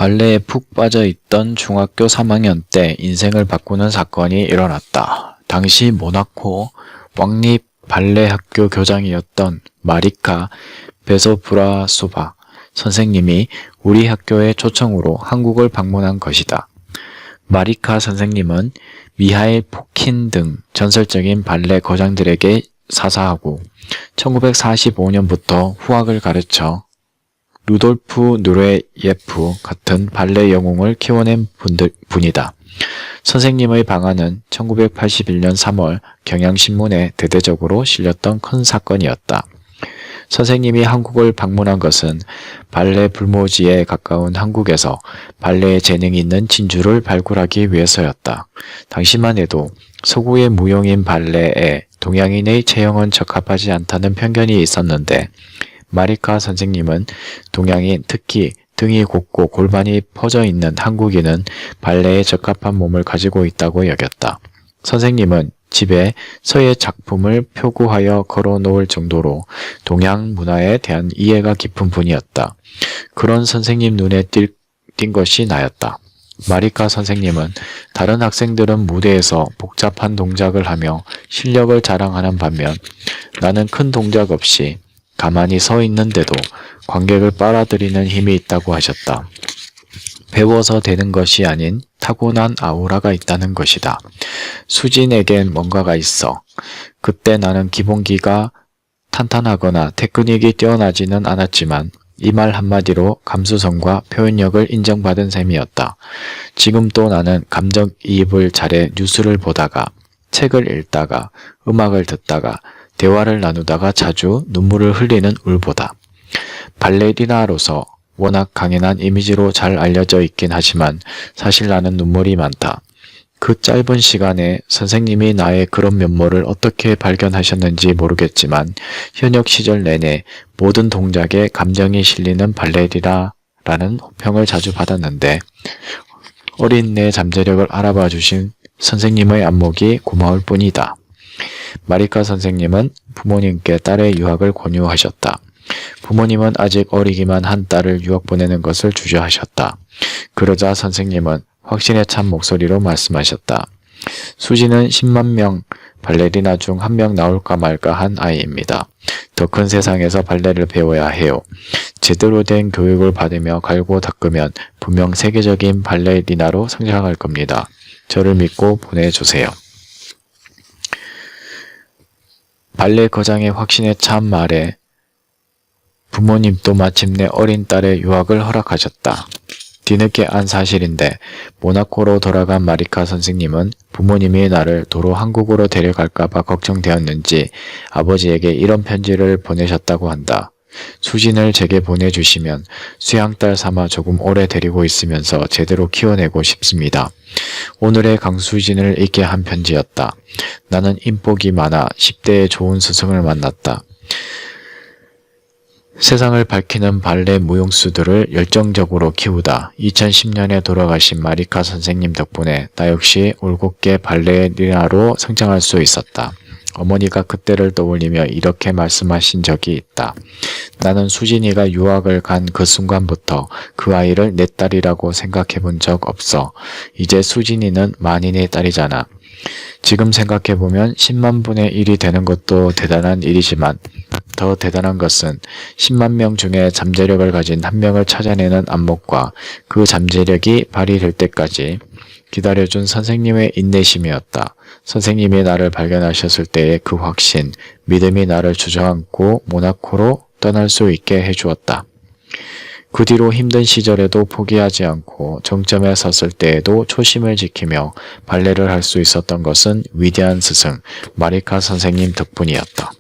발레에 푹 빠져있던 중학교 3학년 때 인생을 바꾸는 사건이 일어났다. 당시 모나코 왕립 발레 학교 교장이었던 마리카 베소브라소바 선생님이 우리 학교의 초청으로 한국을 방문한 것이다. 마리카 선생님은 미하일 포킨 등 전설적인 발레 거장들에게 사사하고 1945년부터 후학을 가르쳐 루돌프 누레예프 같은 발레 영웅을 키워낸 분이다. 선생님의 방한은 1981년 3월 경향신문에 대대적으로 실렸던 큰 사건이었다. 선생님이 한국을 방문한 것은 발레 불모지에 가까운 한국에서 발레에 재능이 있는 진주를 발굴하기 위해서였다. 당시만 해도 서구의 무용인 발레에 동양인의 체형은 적합하지 않다는 편견이 있었는데 마리카 선생님은 동양인, 특히 등이 곱고 골반이 퍼져 있는 한국인은 발레에 적합한 몸을 가지고 있다고 여겼다. 선생님은 집에 서예 작품을 표구하여 걸어놓을 정도로 동양 문화에 대한 이해가 깊은 분이었다. 그런 선생님 눈에 띈 것이 나였다. 마리카 선생님은 다른 학생들은 무대에서 복잡한 동작을 하며 실력을 자랑하는 반면 나는 큰 동작 없이 가만히 서 있는데도 관객을 빨아들이는 힘이 있다고 하셨다. 배워서 되는 것이 아닌 타고난 아우라가 있다는 것이다. 수진에겐 뭔가가 있어. 그때 나는 기본기가 탄탄하거나 테크닉이 뛰어나지는 않았지만 이 말 한마디로 감수성과 표현력을 인정받은 셈이었다. 지금 또 나는 감정이입을 잘해 뉴스를 보다가 책을 읽다가 음악을 듣다가 대화를 나누다가 자주 눈물을 흘리는 울보다. 발레리나로서 워낙 강인한 이미지로 잘 알려져 있긴 하지만 사실 나는 눈물이 많다. 그 짧은 시간에 선생님이 나의 그런 면모를 어떻게 발견하셨는지 모르겠지만 현역 시절 내내 모든 동작에 감정이 실리는 발레리나라는 호평을 자주 받았는데 어린 내 잠재력을 알아봐 주신 선생님의 안목이 고마울 뿐이다. 마리카 선생님은 부모님께 딸의 유학을 권유하셨다. 부모님은 아직 어리기만 한 딸을 유학 보내는 것을 주저하셨다. 그러자 선생님은 확신에 찬 목소리로 말씀하셨다. 수지는 10만 명 발레리나 중 1명 나올까 말까 한 아이입니다. 더 큰 세상에서 발레를 배워야 해요. 제대로 된 교육을 받으며 갈고 닦으면 분명 세계적인 발레리나로 성장할 겁니다. 저를 믿고 보내주세요. 발레 거장의 확신에 찬 말에 부모님도 마침내 어린 딸의 유학을 허락하셨다. 뒤늦게 안 사실인데 모나코로 돌아간 마리카 선생님은 부모님이 나를 도로 한국으로 데려갈까봐 걱정되었는지 아버지에게 이런 편지를 보내셨다고 한다. 수진을 제게 보내주시면 수양딸 삼아 조금 오래 데리고 있으면서 제대로 키워내고 싶습니다. 오늘의 강수진을 읽게 한 편지였다. 나는 인복이 많아 10대에 좋은 스승을 만났다. 세상을 밝히는 발레 무용수들을 열정적으로 키우다 2010년에 돌아가신 마리카 선생님 덕분에 나 역시 올곧게 발레리나로 성장할 수 있었다. 어머니가 그때를 떠올리며 이렇게 말씀하신 적이 있다. 나는 수진이가 유학을 간 그 순간부터 그 아이를 내 딸이라고 생각해 본 적 없어. 이제 수진이는 만인의 딸이잖아. 지금 생각해보면 10만 분의 1이 되는 것도 대단한 일이지만 더 대단한 것은 10만 명 중에 잠재력을 가진 한 명을 찾아내는 안목과 그 잠재력이 발휘될 때까지 기다려준 선생님의 인내심이었다. 선생님이 나를 발견하셨을 때의 그 확신, 믿음이 나를 주저앉고 모나코로 떠날 수 있게 해주었다. 그 뒤로 힘든 시절에도 포기하지 않고 정점에 섰을 때에도 초심을 지키며 발레를 할 수 있었던 것은 위대한 스승 마리카 선생님 덕분이었다.